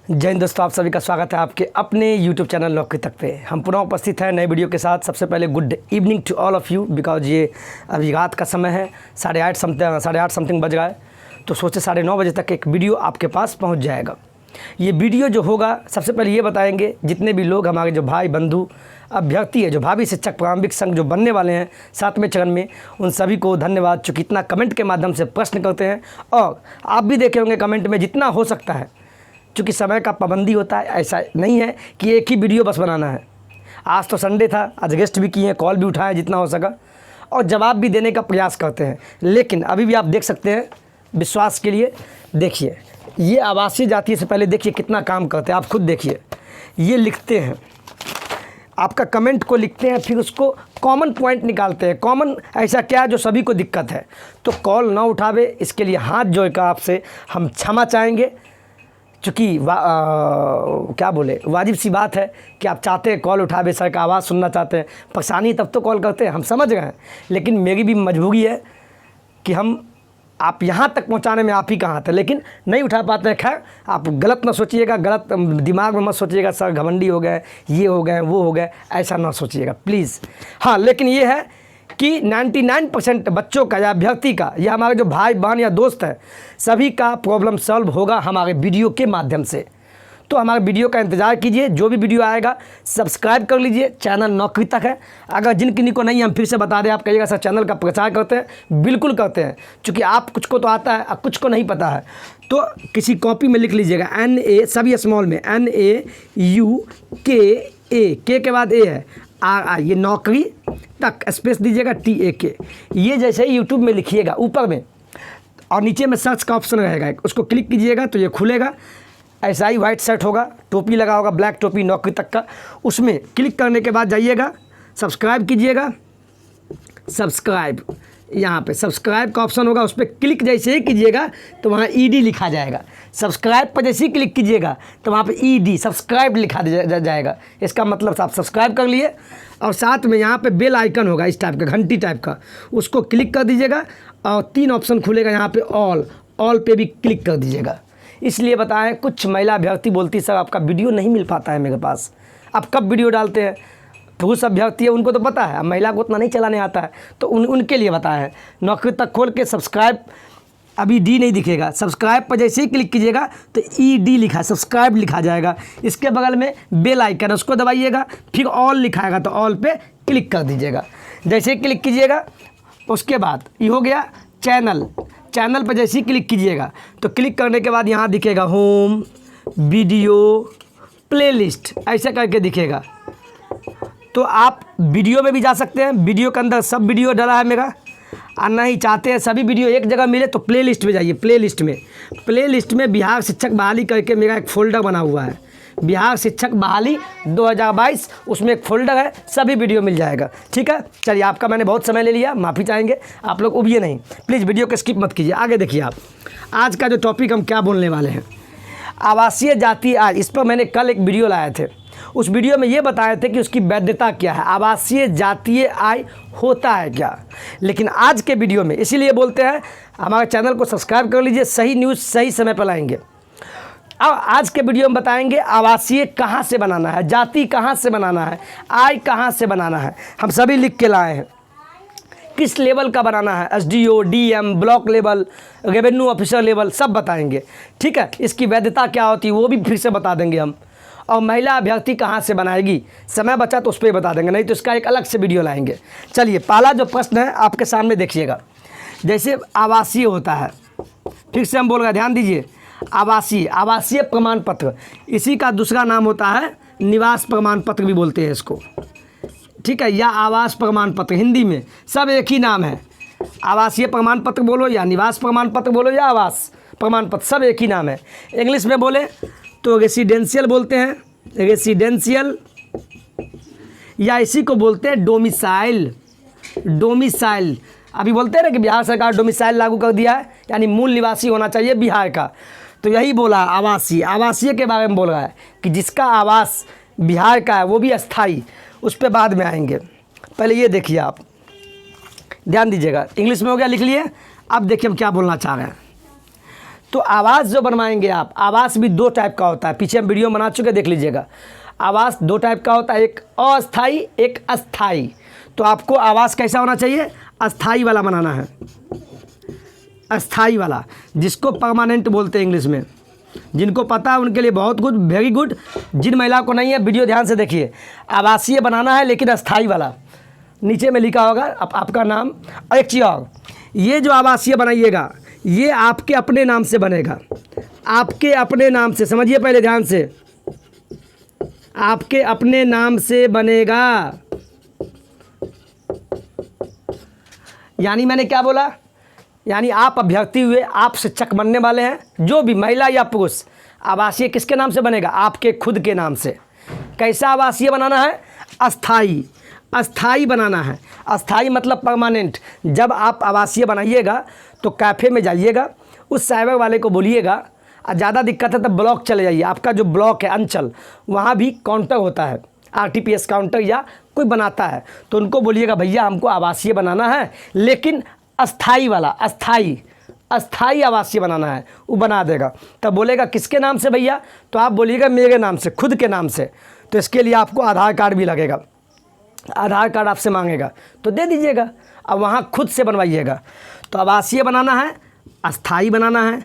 जय हिंद दोस्तों, आप सभी का स्वागत है आपके अपने YouTube चैनल नौकरी तक पे। हम पुनः उपस्थित हैं नए वीडियो के साथ। सबसे पहले good evening to all of you, because ये अभी रात का समय है, 8:30 समथिंग बज रहा है। तो सोचे 9:30 बजे तक एक वीडियो आपके पास पहुंच जाएगा। ये वीडियो जो होगा, सबसे पहले ये बताएंगे जितने भी लोग हमारे जो भाई बंधु अभ्यर्थी है, जो भावी शिक्षक प्रारंभिक संघ जो बनने वाले हैं 7वें चरण में, उन सभी को धन्यवाद, चूँकि इतना कमेंट के माध्यम से प्रश्न करते हैं। और आप भी देखे होंगे कमेंट में जितना हो सकता है, चूँकि समय का पाबंदी होता है, ऐसा नहीं है कि एक ही वीडियो बस बनाना है। आज तो संडे था, आज गेस्ट भी किए हैं, कॉल भी उठाए जितना हो सका, और जवाब भी देने का प्रयास करते हैं। लेकिन अभी भी आप देख सकते हैं, विश्वास के लिए देखिए, ये आवासीय जाति से पहले देखिए कितना काम करते हैं। आप खुद देखिए, ये लिखते हैं, आपका कमेंट को लिखते हैं, फिर उसको कॉमन पॉइंट निकालते हैं। कॉमन ऐसा क्या है जो सभी को दिक्कत है, तो कॉल ना उठावे, इसके लिए हाथ जोड़कर आपसे हम क्षमा चाहेंगे। चूँकि क्या बोले, वाजिब सी बात है कि आप चाहते हैं कॉल उठावे, सर का आवाज़ सुनना चाहते हैं, परेशानी तब तो कॉल करते हैं, हम समझ गए हैं। लेकिन मेरी भी मजबूरी है कि हम आप यहाँ तक पहुँचाने में आप ही कहाँ थे, लेकिन नहीं उठा पाते हैं। खैर, आप गलत ना सोचिएगा, गलत दिमाग में मत सोचिएगा, सर घमंडी हो गए, ये हो गए, वो हो गए, ऐसा ना सोचिएगा प्लीज़। हाँ, लेकिन ये है कि 99% बच्चों का या अभ्यर्थी का या हमारे जो भाई बहन या दोस्त हैं, सभी का प्रॉब्लम सॉल्व होगा हमारे वीडियो के माध्यम से। तो हमारे वीडियो का इंतज़ार कीजिए, जो भी वीडियो आएगा सब्सक्राइब कर लीजिए। चैनल नौकरी तक है, अगर जिन किन्हीं को नहीं, हम फिर से बता दें, आप कहिएगा सर चैनल का प्रचार करते हैं, बिल्कुल करते हैं, क्योंकि आप कुछ को तो आता है और कुछ को नहीं पता है। तो किसी कॉपी में लिख लीजिएगा NA, सभी स्मॉल में, NAUKA, के बाद ए है, RI, ये नौकरी तक, स्पेस दीजिएगा TAK। ये जैसे ही यूट्यूब में लिखिएगा ऊपर में, और नीचे में सर्च का ऑप्शन रहेगा, उसको क्लिक कीजिएगा तो ये खुलेगा। ऐसा ही वाइट शर्ट होगा, टोपी लगा होगा, ब्लैक टोपी, नौकरी तक का। उसमें क्लिक करने के बाद जाइएगा, सब्सक्राइब कीजिएगा। सब्सक्राइब, यहाँ पे सब्सक्राइब का ऑप्शन होगा, उस पर क्लिक जैसे ही कीजिएगा तो वहाँ ED लिखा जाएगा। सब्सक्राइब पर जैसे ही क्लिक कीजिएगा तो वहाँ पे ED सब्सक्राइब लिखा जाएगा। इसका मतलब आप सब्सक्राइब कर लिए, और साथ में यहाँ पे बेल आइकन होगा इस टाइप का, घंटी टाइप का, उसको क्लिक कर दीजिएगा और 3 ऑप्शन खुलेगा यहाँ पे, ऑल पे भी क्लिक कर दीजिएगा। इसलिए बताएं, कुछ महिला अभ्यर्थी बोलती सर आपका वीडियो नहीं मिल पाता है मेरे पास, आप कब वीडियो डालते हैं। पुरुष अभ्यर्थी है, उनको तो पता है, अब महिला को उतना नहीं चलाने आता है, तो उनके लिए बताएं। नौकरी तक खोल के सब्सक्राइब, अभी D नहीं दिखेगा, सब्सक्राइब पर जैसे ही क्लिक कीजिएगा तो ED लिखा, सब्सक्राइब लिखा जाएगा। इसके बगल में बेल आइकन, उसको दबाइएगा, फिर ऑल लिखाएगा तो ऑल पे क्लिक कर दीजिएगा। जैसे ही क्लिक कीजिएगा उसके बाद ये हो गया चैनल पर जैसे ही क्लिक कीजिएगा तो क्लिक करने के बाद यहाँ दिखेगा होम, वीडियो, प्लेलिस्ट, ऐसा करके दिखेगा। तो आप वीडियो में भी जा सकते हैं, वीडियो के अंदर सब वीडियो डाला है मेरा, और नहीं चाहते हैं सभी वीडियो एक जगह मिले तो प्लेलिस्ट में जाइए। प्लेलिस्ट में बिहार शिक्षक बहाली करके मेरा एक फ़ोल्डर बना हुआ है, बिहार शिक्षक बहाली 2022, उसमें एक फ़ोल्डर है, सभी वीडियो मिल जाएगा। ठीक है, चलिए, आपका मैंने बहुत समय ले लिया, माफ़ी चाहेंगे। आप लोग उबिए नहीं, प्लीज़ वीडियो को स्किप मत कीजिए, आगे देखिए आप। आज का जो टॉपिक हम क्या बोलने वाले हैं, आवासीय जाति आय। इस पर मैंने कल एक वीडियो लाए थे, उस वीडियो में ये बताए थे कि उसकी वैधता क्या है, आवासीय जातीय आय होता है क्या। लेकिन आज के वीडियो में, इसीलिए बोलते हैं हमारे चैनल को सब्सक्राइब कर लीजिए, सही न्यूज़ सही समय पर लाएंगे। अब आज के वीडियो में बताएंगे आवासीय कहाँ से बनाना है, जाति कहाँ से बनाना है, आय कहाँ से बनाना है। हम सभी लिख के लाए हैं, किस लेवल का बनाना है, SDO, DM, block level, revenue officer level, सब बताएंगे। ठीक है, इसकी वैधता क्या होती है वो भी फिर से बता देंगे हम। और महिला अभ्यर्थी कहाँ से बनाएगी, समय बचा तो उस पर बता देंगे, नहीं तो इसका एक अलग से वीडियो लाएंगे। चलिए, पहला जो प्रश्न है आपके सामने देखिएगा। जैसे आवासीय होता है, ठीक से हम बोल रहे, ध्यान दीजिए, आवासीय प्रमाण पत्र, इसी का दूसरा नाम होता है निवास प्रमाण पत्र भी बोलते हैं इसको। ठीक है, या आवास प्रमाण पत्र, हिंदी में सब एक ही नाम है। आवासीय प्रमाण पत्र बोलो या निवास प्रमाण पत्र बोलो या आवास प्रमाण पत्र, सब एक ही नाम है। इंग्लिश में बोले तो रेसिडेंशियल बोलते हैं, रेसिडेंशियल, या इसी को बोलते हैं डोमिसाइल। अभी बोलते हैं ना कि बिहार सरकार डोमिसाइल लागू कर दिया है, यानी मूल निवासी होना चाहिए बिहार का। तो यही बोला आवासीय के बारे में बोल रहा है कि जिसका आवास बिहार का है वो भी अस्थाई, उस पर बाद में आएंगे। पहले ये देखिए, आप ध्यान दीजिएगा, इंग्लिश में हो गया, लिख लिए। अब देखिए हम क्या बोलना चाह रहे हैं। तो आवास जो बनवाएंगे आप, आवास भी 2 टाइप का होता है, पीछे हम वीडियो बना चुके, देख लीजिएगा। आवास 2 टाइप का होता है, एक अस्थाई, एक अस्थाई। तो आपको आवास कैसा होना चाहिए? अस्थाई वाला बनाना है, अस्थाई वाला, जिसको परमानेंट बोलते हैं इंग्लिश में। जिनको पता है उनके लिए बहुत गुड, वेरी गुड। जिन महिला को नहीं है, वीडियो ध्यान से देखिए। आवासीय बनाना है लेकिन अस्थाई वाला। नीचे में लिखा होगा आपका नाम। और एक चीज़ और, ये जो आवासीय बनाइएगा ये आपके अपने नाम से बनेगा, आपके अपने नाम से, समझिए पहले ध्यान से, आपके अपने नाम से बनेगा। यानी मैंने क्या बोला? यानी आप अभ्यर्थी हुए, आप शिक्षक बनने वाले हैं, जो भी महिला या पुरुष, आवासीय किसके नाम से बनेगा? आपके खुद के नाम से। कैसा आवासीय बनाना है? अस्थाई, अस्थाई बनाना है। अस्थाई मतलब परमानेंट। जब आप आवासीय बनाइएगा तो कैफ़े में जाइएगा, उस साइबर वाले को बोलिएगा, और ज़्यादा दिक्कत है तो ब्लॉक चले जाइए। आपका जो ब्लॉक है अंचल, वहाँ भी काउंटर होता है, RTPS काउंटर या कोई बनाता है, तो उनको बोलिएगा भैया हमको आवासीय बनाना है लेकिन अस्थाई वाला, अस्थाई, अस्थाई आवासीय बनाना है। वो बना देगा। तब बोलेगा किसके नाम से भैया? तो आप बोलिएगा मेरे नाम से, खुद के नाम से। तो इसके लिए आपको आधार कार्ड भी लगेगा, आधार कार्ड आपसे मांगेगा तो दे दीजिएगा, अब वहाँ खुद से बनवाइएगा। तो आवासीय बनाना है, अस्थाई बनाना है,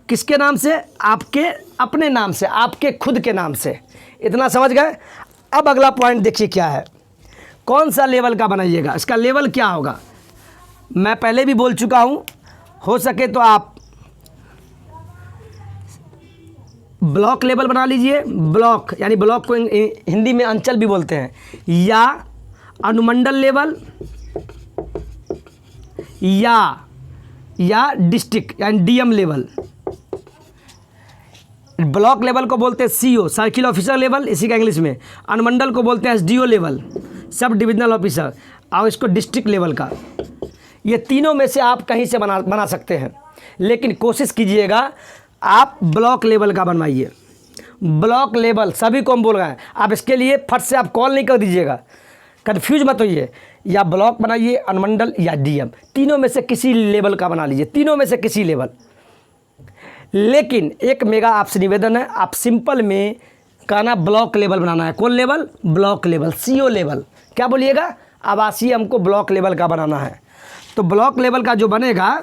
किसके नाम से? आपके अपने नाम से, आपके खुद के नाम से। इतना समझ गए? अब अगला पॉइंट देखिए क्या है, कौन सा लेवल का बनाइएगा, इसका लेवल क्या होगा। मैं पहले भी बोल चुका हूँ, हो सके तो आप ब्लॉक लेवल बना लीजिए। ब्लॉक यानी ब्लॉक को हिंदी में अंचल भी बोलते हैं, या अनुमंडल लेवल, या डिस्ट्रिक्ट यानी DM लेवल। ब्लॉक लेवल को बोलते हैं CO, सर्किल ऑफिसर लेवल, इसी का इंग्लिश में। अनुमंडल को बोलते हैं SDO level, sub divisional officer. और इसको डिस्ट्रिक्ट लेवल का। ये तीनों में से आप कहीं से बना सकते हैं, लेकिन कोशिश कीजिएगा आप ब्लॉक लेवल का बनवाइए। ब्लॉक लेवल सभी को हम बोल रहे हैं। आप इसके लिए फट से आप कॉल नहीं कर दीजिएगा, कन्फ्यूज मत होइए। या ब्लॉक बनाइए, अनुमंडल या DM, तीनों में से किसी लेवल का बना लीजिए, तीनों में से किसी लेवल। लेकिन एक मेरा आपसे निवेदन है, आप सिंपल में कहना ब्लॉक लेवल बनाना है। कौन level? Block level, CO level. क्या बोलिएगा? आवासीय हमको ब्लॉक लेवल का बनाना है। तो ब्लॉक लेवल का जो बनेगा,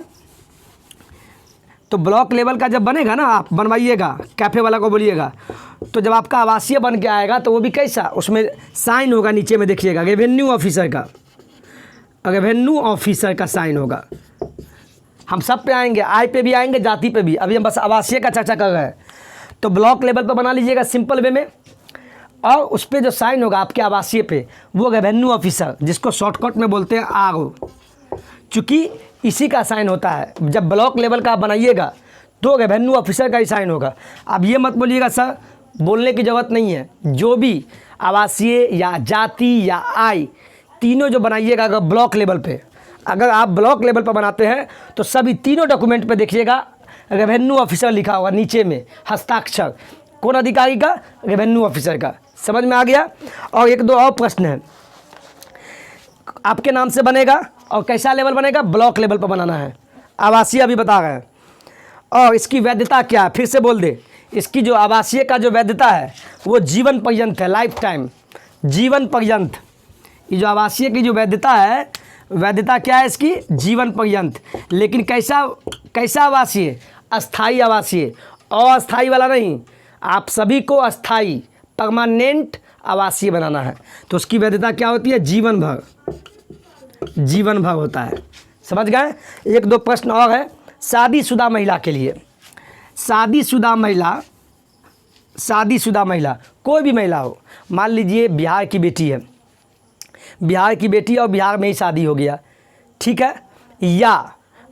तो ब्लॉक लेवल का जब बनेगा ना, आप बनवाइएगा, कैफ़े वाला को बोलिएगा, तो जब आपका आवासीय बन के आएगा तो वो भी कैसा, उसमें साइन होगा नीचे में, देखिएगा रेवेन्यू ऑफिसर का, रेवेन्यू ऑफिसर का साइन होगा। हम सब पे आएंगे, आय पे भी आएंगे, जाति पे भी। अभी हम बस आवासीय का चर्चा कर रहे हैं। तो ब्लॉक लेवल पर बना लीजिएगा सिंपल वे में, और उस पर जो साइन होगा आपके आवासीय पे, वो रेवेन्यू ऑफिसर, जिसको शॉर्टकट में बोलते हैं RO, चूँकि इसी का साइन होता है। जब ब्लॉक लेवल का आप बनाइएगा तो रेवेन्यू ऑफिसर का ही साइन होगा। अब ये मत बोलिएगा सर, बोलने की ज़रूरत नहीं है। जो भी आवासीय या जाति या आय, तीनों जो बनाइएगा अगर ब्लॉक लेवल पे, अगर आप ब्लॉक लेवल पर बनाते हैं तो सभी तीनों डॉक्यूमेंट पे देखिएगा रेवेन्यू ऑफिसर लिखा होगा नीचे में, हस्ताक्षर। कौन अधिकारी का? रेवेन्यू ऑफिसर का। समझ में आ गया? और 1-2 और प्रश्न है। आपके नाम से बनेगा और कैसा लेवल बनेगा? ब्लॉक लेवल पर बनाना है। आवासीय अभी बता रहे हैं। और इसकी वैधता क्या है? फिर से बोल दे, इसकी जो आवासीय का जो वैधता है वो जीवन पर्यंत है, लाइफ टाइम, जीवन पर्यंत। ये जो आवासीय की जो वैधता है, वैधता क्या है इसकी? जीवन पर्यंत। लेकिन कैसा आवासीय? अस्थाई आवासीय, अस्थाई वाला नहीं। आप सभी को अस्थाई, परमानेंट आवासीय बनाना है। तो उसकी वैधता क्या होती है? जीवन भर, जीवन भर होता है। समझ गए? 1-2 प्रश्न और है शादीशुदा महिला के लिए। शादीशुदा महिला, कोई भी महिला हो, मान लीजिए बिहार की बेटी है, बिहार की बेटी और बिहार में ही शादी हो गया, ठीक है, या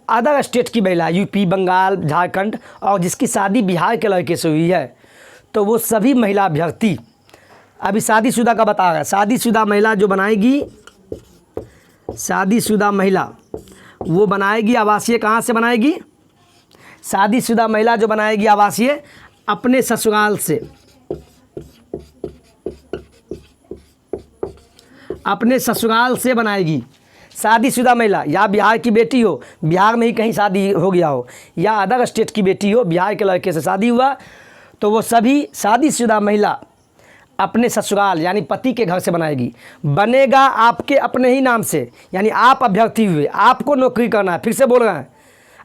अदर स्टेट की महिला, UP, बंगाल, झारखंड, और जिसकी शादी बिहार के लड़के से हुई है, तो वो सभी महिला अभ्यर्थी, अभी शादीशुदा का बता रहा है, शादीशुदा महिला जो बनाएगी, शादीशुदा महिला वो बनाएगी आवासीय। कहाँ से बनाएगी? शादीशुदा महिला जो बनाएगी आवासीय अपने ससुराल से, अपने ससुराल से बनाएगी। शादीशुदा महिला या बिहार की बेटी हो, बिहार में ही कहीं शादी हो गया हो, या अदर स्टेट की बेटी हो, बिहार के लड़के से शादी हुआ, तो वो सभी शादीशुदा महिला अपने ससुराल यानी पति के घर से बनाएगी। बनेगा आपके अपने ही नाम से, यानी आप अभ्यर्थी हुए, आपको नौकरी करना है। फिर से बोल रहे हैं,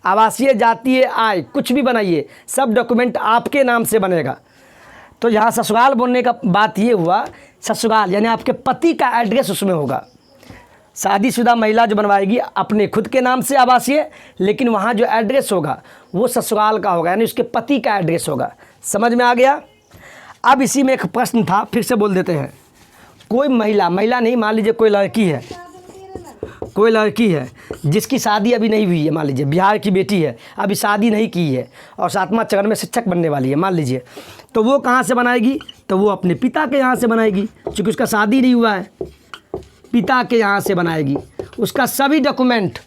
आवासीय, जातीय, आय कुछ भी बनाइए, सब डॉक्यूमेंट आपके नाम से बनेगा। तो यहाँ ससुराल बोलने का बात ये हुआ, ससुराल यानी आपके पति का एड्रेस उसमें होगा। शादीशुदा महिला जो बनवाएगी अपने खुद के नाम से आवासीय, लेकिन वहाँ जो एड्रेस होगा वो ससुराल का होगा, यानी उसके पति का एड्रेस होगा। समझ में आ गया। अब इसी में एक प्रश्न था, फिर से बोल देते हैं। कोई महिला नहीं, मान लीजिए कोई लड़की है जिसकी शादी अभी नहीं हुई है, मान लीजिए बिहार की बेटी है, अभी शादी नहीं की है और 7वां चरण में शिक्षक बनने वाली है मान लीजिए, तो वो कहाँ से बनाएगी? तो वो अपने पिता के यहाँ से बनाएगी, क्योंकि उसका शादी नहीं हुआ है, पिता के यहाँ से बनाएगी। उसका सभी डॉक्यूमेंट,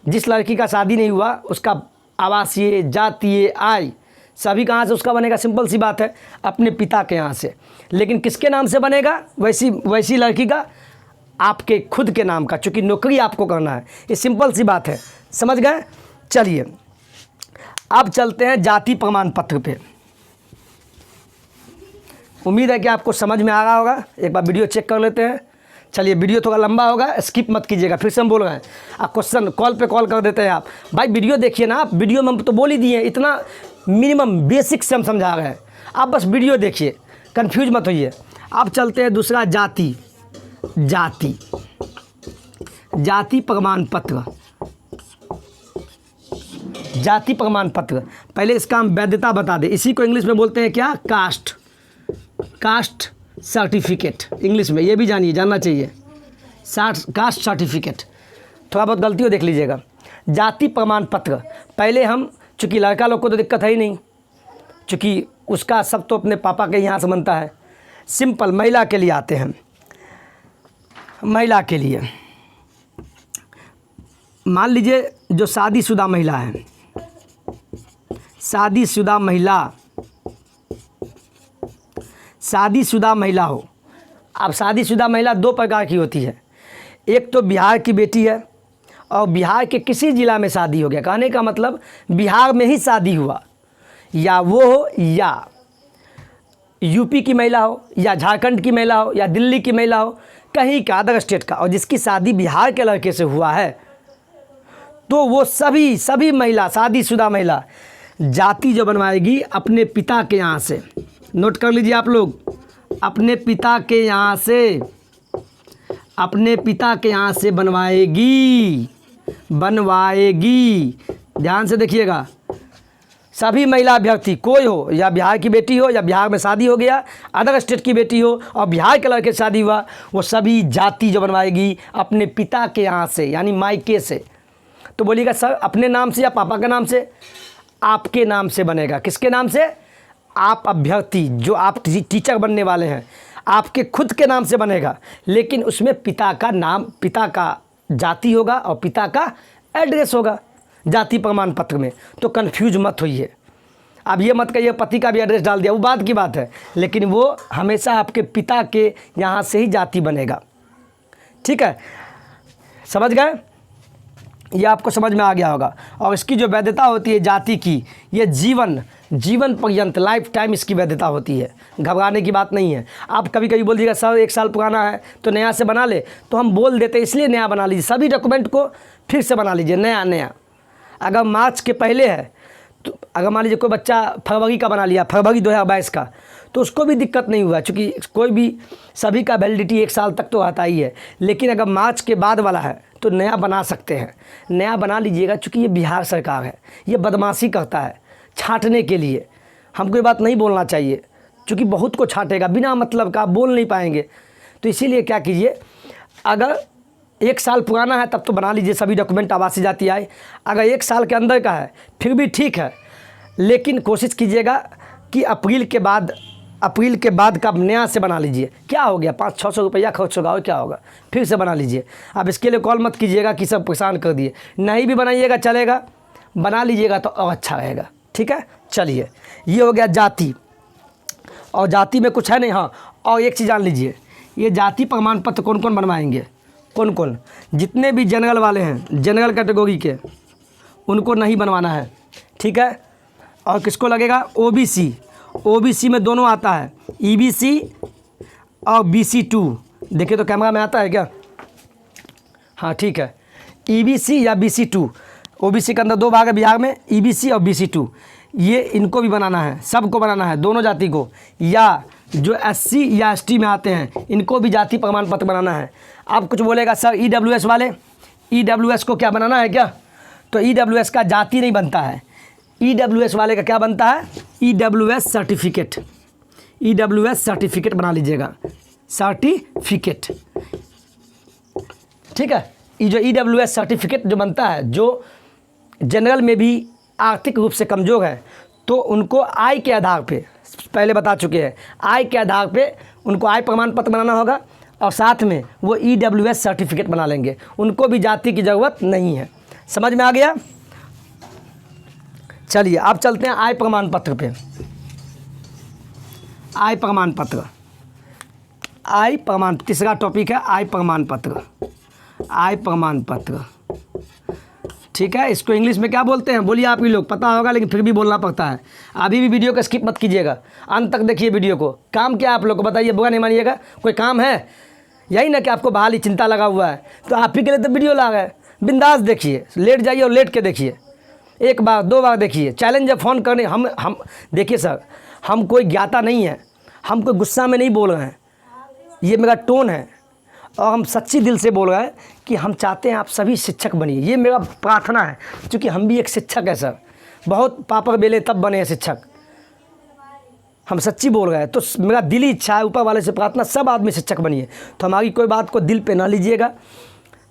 जिस लड़की का शादी नहीं हुआ उसका आवासीय, जातीय, आय सभी कहाँ से उसका बनेगा? सिंपल सी बात है, अपने पिता के यहाँ से। लेकिन किसके नाम से बनेगा? वैसी लड़की का आपके खुद के नाम का, चूँकि नौकरी आपको करना है। ये सिंपल सी बात है, समझ गए। चलिए अब चलते हैं जाति प्रमाण पत्र पे। उम्मीद है कि आपको समझ में आ रहा होगा। एक बार वीडियो चेक कर लेते हैं। चलिए, वीडियो थोड़ा लंबा होगा, स्किप मत कीजिएगा। फिर से हम बोल रहे हैं, आप क्वेश्चन कॉल पे कॉल कर देते हैं आप। भाई वीडियो देखिए ना, आप वीडियो में हम तो बोल ही दिए, इतना मिनिमम बेसिक से हम समझा रहे हैं, आप बस वीडियो देखिए, कंफ्यूज मत होइए। अब चलते हैं दूसरा, जाति प्रमाण पत्र। जाति प्रमाण पत्र, पहले इसका हम वैधता बता दें। इसी को इंग्लिश में बोलते हैं क्या? कास्ट सर्टिफिकेट, इंग्लिश में। ये भी जानना चाहिए, कास्ट सर्टिफिकेट। थोड़ा बहुत गलती हो देख लीजिएगा। जाति प्रमाण पत्र पहले हम, चूँकि लड़का लोग को तो दिक्कत है ही नहीं, चूँकि उसका सब तो अपने पापा के यहाँ से बनता है। सिंपल महिला के लिए आते हैं। महिला के लिए मान लीजिए जो शादीशुदा महिला है, शादीशुदा महिला हो। अब शादीशुदा महिला 2 प्रकार की होती है। एक तो बिहार की बेटी है और बिहार के किसी ज़िला में शादी हो गया, कहने का मतलब बिहार में ही शादी हुआ, या वो हो, या यूपी की महिला हो, या झारखंड की महिला हो, या दिल्ली की महिला हो, कहीं का अदर स्टेट का, और जिसकी शादी बिहार के लड़के से हुआ है, तो वो सभी महिला, शादीशुदा महिला जाति जो बनवाएगी अपने पिता के यहाँ से। नोट कर लीजिए आप लोग, अपने पिता के यहाँ से बनवाएगी। ध्यान से देखिएगा, सभी महिला अभ्यर्थी, कोई हो, या बिहार की बेटी हो, या बिहार में शादी हो गया, अदर स्टेट की बेटी हो और बिहार के लड़के से शादी हुआ, वो सभी जाति जो बनवाएगी अपने पिता के यहाँ से, यानी मायके से। तो बोलिएगा सर अपने नाम से या पापा के नाम से? आपके नाम से बनेगा। किसके नाम से? आप अभ्यर्थी, जो आप टीचर बनने वाले हैं, आपके खुद के नाम से बनेगा, लेकिन उसमें पिता का नाम, पिता का जाति होगा और पिता का एड्रेस होगा जाति प्रमाण पत्र में। तो कन्फ्यूज मत होइए। अब ये मत कहिए पति का भी एड्रेस डाल दिया, वो बात की बात है, लेकिन वो हमेशा आपके पिता के यहाँ से ही जाति बनेगा। ठीक है, समझ गए? ये आपको समझ में आ गया होगा। और इसकी जो वैधता होती है जाति की, ये जीवन पर्यंत, लाइफ टाइम इसकी वैधता होती है। घबराने की बात नहीं है। आप कभी कभी बोल दीजिएगा सर 1 साल पुराना है तो नया से बना ले, तो हम बोल देते इसलिए नया बना लीजिए, सभी डॉक्यूमेंट को फिर से बना लीजिए नया। अगर मार्च के पहले है, तो अगर मान लीजिए कोई बच्चा फरवरी का बना लिया, फरवरी 2022 का, तो उसको भी दिक्कत नहीं हुआ, क्योंकि कोई भी, सभी का वैलिडिटी 1 साल तक तो आता ही है। लेकिन अगर मार्च के बाद वाला है तो नया बना सकते हैं, नया बना लीजिएगा। चूँकि ये बिहार सरकार है, ये बदमाशी करता है छांटने के लिए। हमको ये बात नहीं बोलना चाहिए, क्योंकि बहुत को छांटेगा बिना मतलब का, बोल नहीं पाएंगे। तो इसीलिए क्या कीजिए, अगर 1 साल पुराना है तब तो बना लीजिए सभी डॉक्यूमेंट, आवासीय, जाति, आय। अगर 1 साल के अंदर का है फिर भी ठीक है, लेकिन कोशिश कीजिएगा कि अप्रैल के बाद का नया से बना लीजिए। क्या हो गया, 500-600 रुपया खर्च होगा और क्या होगा, फिर से बना लीजिए। अब इसके लिए कॉल मत कीजिएगा कि सब परेशान कर दिए, नहीं भी बनाइएगा चलेगा, बना लीजिएगा तो और अच्छा रहेगा। ठीक है, चलिए, ये हो गया जाति। और जाति में कुछ है नहीं। हाँ, और एक चीज़ जान लीजिए, ये जाति प्रमाण पत्र कौन कौन बनवाएंगे? कौन कौन, जितने भी जनरल वाले हैं, जनरल कैटेगरी के, उनको नहीं बनवाना है, ठीक है। और किसको लगेगा, ओबीसी, ओबीसी में दोनों आता है, ईबीसी और BC2। देखिए तो कैमरा में आता है क्या, हाँ ठीक है, ईबीसी या BC2। ओबीसी के अंदर 2 भाग है बिहार में, ईबीसी और BC2। ये इनको भी बनाना है, सबको बनाना है, दोनों जाति को, या जो SC या ST में आते हैं इनको भी जाति प्रमाण पत्र बनाना है। आप कुछ बोलेगा सर EWS वाले, EWS को क्या बनाना है क्या, तो EWS का जाति नहीं बनता है, EWS वाले का क्या बनता है, EWS सर्टिफिकेट, EWS सर्टिफिकेट बना लीजिएगा, सर्टिफिकेट, ठीक है। ये जो EWS सर्टिफिकेट जो बनता है, जो जनरल में भी आर्थिक रूप से कमज़ोर है तो उनको आय के आधार पे, पहले बता चुके हैं, आय के आधार पे उनको आय प्रमाण पत्र बनाना होगा और साथ में वो EWS सर्टिफिकेट बना लेंगे, उनको भी जाति की ज़रूरत नहीं है। समझ में आ गया। चलिए अब चलते हैं आय प्रमाण पत्र पे। आय प्रमाण पत्र, आय प्रमाण, तीसरा टॉपिक है आय प्रमाण पत्र, आय प्रमाण पत्र, ठीक है। इसको इंग्लिश में क्या बोलते हैं, बोलिए आप ही लोग, पता होगा लेकिन फिर भी बोलना पड़ता है। अभी भी वीडियो को स्किप मत कीजिएगा, अंत तक देखिए वीडियो को। काम क्या आप लोग को बताइए, बुरा नहीं मानिएगा, कोई काम है यही ना कि आपको बहाली चिंता लगा हुआ है, तो आप ही के लिए तो वीडियो ला गए। बिंदास देखिए, लेट जाइए और लेट के देखिए, 1 बार 2 बार देखिए। चैलेंज है फ़ोन करने, हम देखिए सर, हम कोई ज्ञाता नहीं है, हम कोई गुस्सा में नहीं बोल रहे हैं, ये मेरा टोन है और हम सच्ची दिल से बोल रहे हैं कि हम चाहते हैं आप सभी शिक्षक बनिए, ये मेरा प्रार्थना है, क्योंकि हम भी एक शिक्षक हैं सर, बहुत पापड़ बेले तब बने हैं शिक्षक, हम सच्ची बोल रहे हैं। तो मेरा दिली इच्छा है, ऊपर वाले से प्रार्थना, सब आदमी शिक्षक बनिए। तो हमारी कोई बात को दिल पे ना लीजिएगा,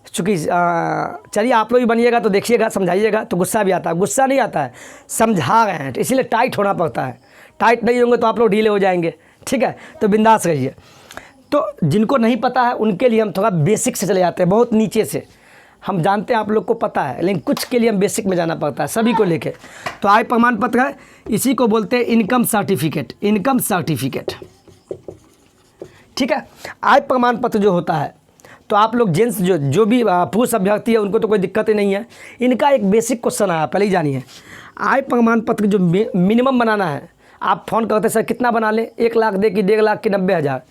चूँकि चलिए आप लोग भी बनिएगा तो देखिएगा, समझाइएगा, तो गुस्सा भी आता है, गुस्सा नहीं आता है, समझा रहे हैं, तो इसीलिए टाइट होना पड़ता है, टाइट नहीं होंगे तो आप लोग ढीले हो जाएंगे, ठीक है। तो बिंदास रहिए। तो जिनको नहीं पता है उनके लिए हम थोड़ा बेसिक से चले जाते हैं, बहुत नीचे से। हम जानते हैं आप लोग को पता है, लेकिन कुछ के लिए हम बेसिक में जाना पड़ता है सभी को लेके। तो आय प्रमाण पत्र है, इसी को बोलते हैं इनकम सर्टिफिकेट, इनकम सर्टिफिकेट, ठीक है। आय प्रमाण पत्र जो होता है, तो आप लोग जेंट्स जो भी पुरुष अभ्यर्थी है उनको तो कोई दिक्कत ही नहीं है। इनका एक बेसिक क्वेश्चन आया, पहले ही जानिए। आय प्रमाण पत्र जो मिनिमम बनाना है, आप फ़ोन करते सर कितना बना लें, 1 लाख दे कि 1.5 लाख कि 90,000,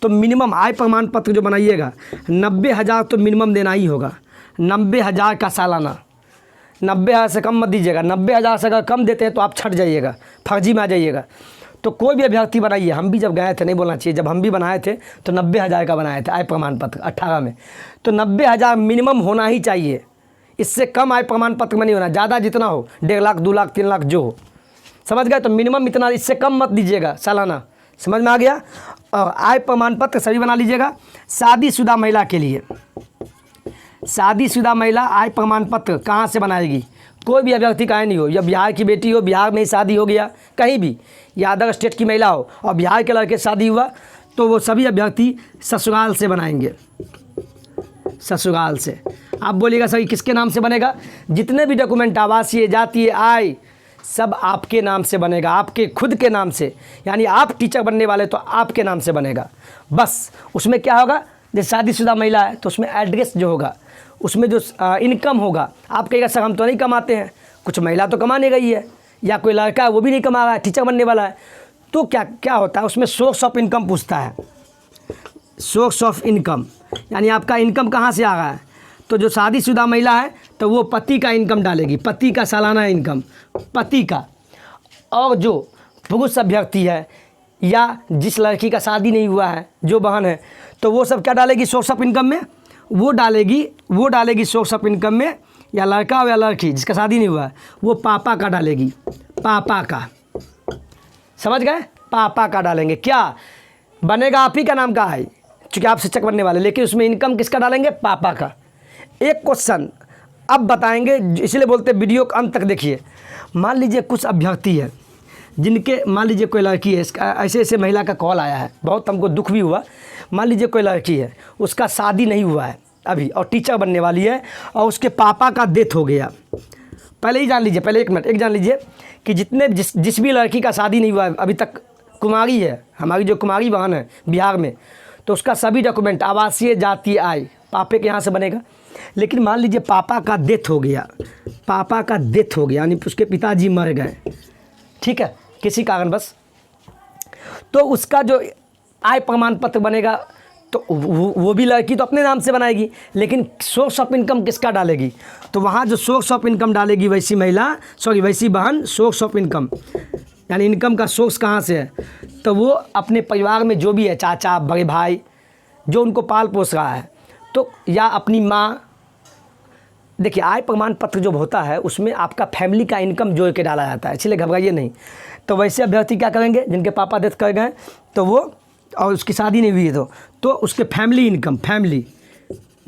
तो मिनिमम आय प्रमाण पत्र जो बनाइएगा 90,000 तो मिनिमम देना ही होगा, 90,000 का सालाना। 90,000 से कम मत दीजिएगा, 90,000 से अगर कम देते हैं तो आप छट जाइएगा, फर्जी में आ जाइएगा। तो कोई भी अभ्यर्थी बनाइए, हम भी जब गए थे, नहीं बोलना चाहिए, जब हम भी बनाए थे तो 90,000 का बनाए थे आय प्रमाण पत्र 18 में। तो 90,000 मिनिमम होना ही चाहिए, इससे कम आय प्रमाण पत्र में नहीं होना, ज़्यादा जितना हो, 1.5 लाख 2 लाख 3 लाख जो हो, समझ गए। तो मिनिमम इतना, इससे कम मत दीजिएगा सालाना, समझ में आ गया। और आय प्रमाण पत्र सभी बना लीजिएगा। शादीशुदा महिला के लिए, शादीशुदा महिला आय प्रमाण पत्र कहाँ से बनाएगी, कोई भी अभ्यर्थी कहीं नहीं हो, या बिहार की बेटी हो, बिहार में ही शादी हो गया कहीं भी, या अदर स्टेट की महिला हो और बिहार के लड़के शादी हुआ, तो वो सभी अभ्यर्थी ससुराल से बनाएंगे, ससुराल से। आप बोलिएगा सर किसके नाम से बनेगा, जितने भी डॉक्यूमेंट, आवासीय, जातीय, आय, सब आपके नाम से बनेगा, आपके खुद के नाम से। यानी आप टीचर बनने वाले तो आपके नाम से बनेगा। बस उसमें क्या होगा, जैसे शादीशुदा महिला है तो उसमें एड्रेस जो होगा, उसमें जो इनकम होगा, आप कहेगा सर हम तो नहीं कमाते हैं, कुछ महिला तो कमाने गई है, या कोई लड़का है वो भी नहीं कमा रहा है, टीचर बनने वाला है, तो क्या क्या होता है उसमें सोर्स ऑफ इनकम पूछता है, सोर्स ऑफ इनकम, यानी आपका इनकम कहाँ से आ रहा है। तो जो शादीशुदा महिला है तो वो पति का इनकम डालेगी, पति का सालाना इनकम, पति का। और जो पुरुष अभ्यर्थी है या जिस लड़की का शादी नहीं हुआ है, जो बहन है, तो वो सब क्या डालेगी सोर्स ऑफ इनकम में, वो डालेगी सोर्स ऑफ इनकम में, या लड़का हो या लड़की जिसका शादी नहीं हुआ है वो पापा का डालेगी, पापा का, समझ गए, पापा का डालेंगे। क्या बनेगा, आप ही का नाम का है चूँकि आप शिक्षक बनने वाले, लेकिन उसमें इनकम किसका डालेंगे, पापा का। एक क्वेश्चन अब बताएंगे, इसलिए बोलते हैं वीडियो को अंत तक देखिए। मान लीजिए कुछ अभ्यर्थी है जिनके, मान लीजिए कोई लड़की है, ऐसे ऐसे महिला का कॉल आया है, बहुत हमको दुख भी हुआ। मान लीजिए कोई लड़की है, उसका शादी नहीं हुआ है अभी और टीचर बनने वाली है, और उसके पापा का डेथ हो गया। पहले ही जान लीजिए, पहले 1 मिनट एक जान लीजिए कि जितने जिस भी लड़की का शादी नहीं हुआ है, अभी तक कुमारी है, हमारी जो कुमारी बहन है बिहार में, तो उसका सभी डॉक्यूमेंट, आवासीय, जातीय, आय, पापे के यहाँ से बनेगा। लेकिन मान लीजिए पापा का डेथ हो गया, पापा का डेथ हो गया यानी उसके पिताजी मर गए, ठीक है, किसी कारणवश, तो उसका जो आय प्रमाण पत्र बनेगा तो वो भी लड़की तो अपने नाम से बनाएगी, लेकिन सोर्स ऑफ इनकम किसका डालेगी? तो वहाँ जो सोर्स ऑफ इनकम डालेगी वैसी महिला, सॉरी वैसी बहन, सोर्स ऑफ इनकम यानी इनकम का सोर्स कहाँ से है, तो वो अपने परिवार में जो भी है, चाचा, बड़े भाई, जो उनको पाल पोस रहा है, तो या अपनी माँ। देखिए आय प्रमाण पत्र जो होता है उसमें आपका फैमिली का इनकम जोड़ के डाला जाता है, इसलिए घबराइए नहीं। तो वैसे अभ्यर्थी क्या करेंगे जिनके पापा डेथ कर गए तो वो, और उसकी शादी नहीं हुई है तो उसके फैमिली इनकम, फैमिली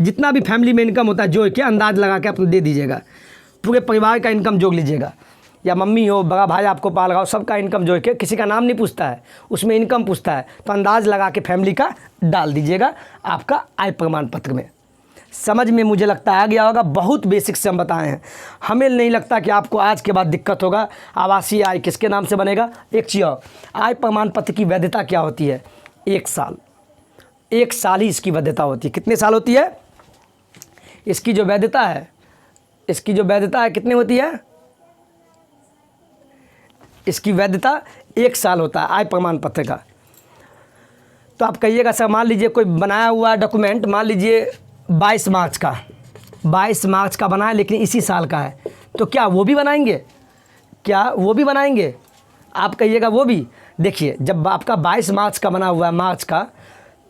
जितना भी फैमिली में इनकम होता है जोड़ के अंदाज लगा के अपने दे दीजिएगा, पूरे परिवार का इनकम जोड़ लीजिएगा, या मम्मी हो, बड़ा भाई आपको पाल रहा हो, सबका इनकम जोड़ के, किसी का नाम नहीं पूछता है उसमें, इनकम पूछता है, तो अंदाज लगा के फैमिली का डाल दीजिएगा आपका आय प्रमाण पत्र में। समझ में मुझे लगता है आ गया होगा, बहुत बेसिक से हम बताए हैं, हमें नहीं लगता कि आपको आज के बाद दिक्कत होगा। आवासीय आय किसके नाम से बनेगा? एक चीज़ और, आय प्रमाण पत्र की वैधता क्या होती है? 1 साल, 1 साल ही इसकी वैधता होती है। कितने साल होती है इसकी जो वैधता है? इसकी जो वैधता है कितनी होती है? इसकी वैधता 1 साल होता है आय प्रमाण पत्र का। तो आप कहिएगा सर मान लीजिए कोई बनाया हुआ डॉक्यूमेंट, मान लीजिए 22 मार्च का, 22 मार्च का बना है लेकिन इसी साल का है, तो क्या वो भी बनाएंगे? क्या वो भी बनाएंगे? आप कहिएगा वो भी। देखिए जब आपका 22 मार्च का बना हुआ है, मार्च का,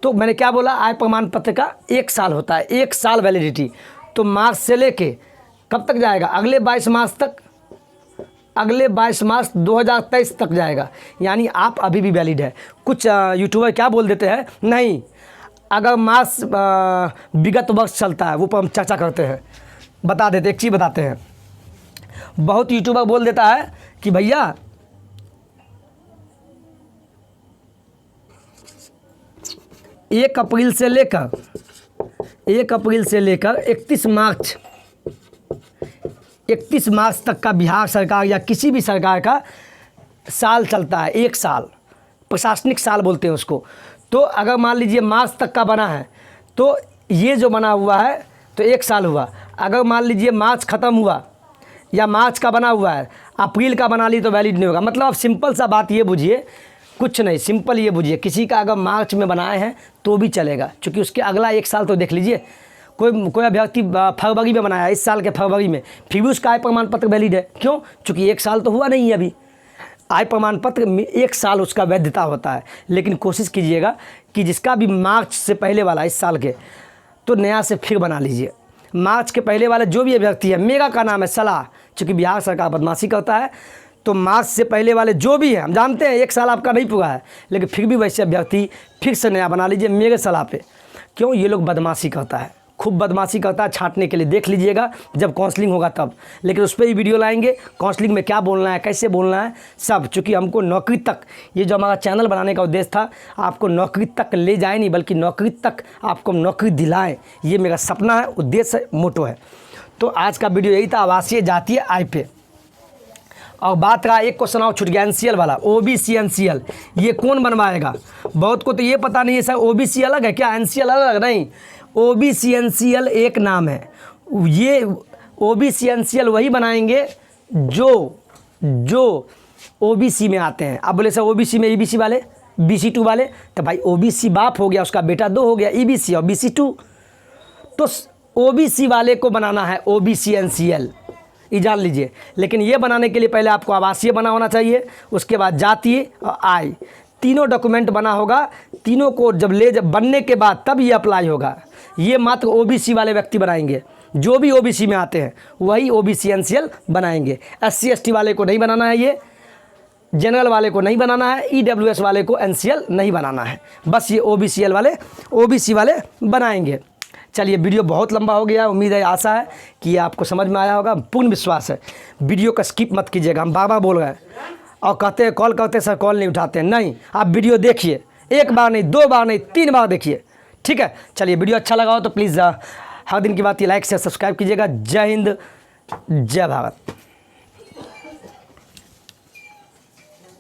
तो मैंने क्या बोला, आय प्रमाण पत्र का 1 साल होता है, 1 साल वैलिडिटी। तो मार्च से लेके कब तक जाएगा? अगले 22 मार्च तक, अगले 22 मार्च 2023 तक जाएगा, यानी आप अभी भी वैलिड है। कुछ यूट्यूबर क्या बोल देते हैं, नहीं अगर मार्च विगत वर्ष चलता है, वो पर हम चर्चा करते हैं, बता देते, एक चीज़ बताते हैं। बहुत यूट्यूबर बोल देता है कि भैया 1 अप्रैल से लेकर 31 मार्च तक का बिहार सरकार या किसी भी सरकार का साल चलता है, 1 साल, प्रशासनिक साल बोलते हैं उसको। तो अगर मान लीजिए मार्च तक का बना है तो ये जो बना हुआ है तो 1 साल हुआ। अगर मान लीजिए मार्च ख़त्म हुआ या मार्च का बना हुआ है, अप्रैल का बना ली तो वैलिड नहीं होगा। मतलब आप सिंपल सा बात ये बुझिए, कुछ नहीं, सिंपल ये बुझिए, किसी का अगर मार्च में बनाए हैं तो भी चलेगा, क्योंकि उसके अगला 1 साल तो देख लीजिए। कोई अभ्यर्थी फरवरी में बनाया, इस साल के फरवरी में, फिर भी उसका आय प्रमाण पत्र वैलिड है। क्यों? क्योंकि 1 साल तो हुआ नहीं है अभी। आय प्रमाण पत्र में 1 साल उसका वैधता होता है। लेकिन कोशिश कीजिएगा कि जिसका भी मार्च से पहले वाला इस साल के, तो नया से फिर बना लीजिए। मार्च के पहले वाले जो भी अभ्यर्थी है, मेरा का नाम है सलाह, चूँकि बिहार सरकार बदमाशी करता है, तो मार्च से पहले वाले जो भी हैं, हम जानते हैं 1 साल आपका नहीं पूरा है, लेकिन फिर भी वैसे अभ्यर्थी फिर से नया बना लीजिए मेरे सलाह पे। क्यों? ये लोग बदमाशी करता है, खूब बदमाशी करता है, छांटने के लिए। देख लीजिएगा जब काउंसलिंग होगा तब, लेकिन उस पर ही वीडियो लाएंगे, काउंसलिंग में क्या बोलना है, कैसे बोलना है, सब। चूँकि हमको नौकरी तक, ये जो हमारा चैनल बनाने का उद्देश्य था, आपको नौकरी तक ले जाए नहीं, बल्कि नौकरी तक आपको नौकरी दिलाएं, ये मेरा सपना है, उद्देश्य है, मोटो है। तो आज का वीडियो यही था, आवासीय जातीय आय पे। और बात रहा एक क्वेश्चन और छूट गया, एनसीएल वाला, ओबीसी एनसीएल, ये कौन बनवाएगा? बहुत को तो ये पता नहीं है सर, ओबीसी अलग है क्या, एनसीएल अलग? नहीं, ओबीसी एनसीएल एक नाम है। ये ओबीसी एनसीएल वही बनाएंगे जो ओबीसी में आते हैं। अब बोले सर ओबीसी में ईबीसी वाले, BC2 वाले, तो भाई ओबीसी बाप हो गया, उसका बेटा 2 हो गया, ईबीसी और BC2। तो ओबीसी वाले को बनाना है ओबीसी एनसीएल, ये जान लीजिए। लेकिन ये बनाने के लिए पहले आपको आवासीय बना होना चाहिए, उसके बाद जातीय और आय, तीनों डॉक्यूमेंट बना होगा। तीनों को जब बनने के बाद तब ये अप्लाई होगा। ये मात्र ओबीसी वाले व्यक्ति बनाएंगे, जो भी ओबीसी में आते हैं वही ओबीसी एनसीएल बनाएंगे। SC ST वाले को नहीं बनाना है, ये जनरल वाले को नहीं बनाना है, EWS वाले को एनसीएल नहीं बनाना है, बस ये ओबीसी वाले बनाएंगे। चलिए वीडियो बहुत लंबा हो गया, उम्मीद है, आशा है कि ये आपको समझ में आया होगा, पूर्ण विश्वास है। वीडियो का स्किप मत कीजिएगा, हम बार बार बोल रहे हैं, और कहते हैं कॉल करते सर कॉल नहीं उठाते हैं, नहीं, आप वीडियो देखिए, 1 बार नहीं, 2 बार नहीं, 3 बार देखिए, ठीक है। चलिए वीडियो अच्छा लगा हो तो प्लीज़ हर दिन की बात ये लाइक शेयर सब्सक्राइब कीजिएगा। जय हिंद, जय भारत।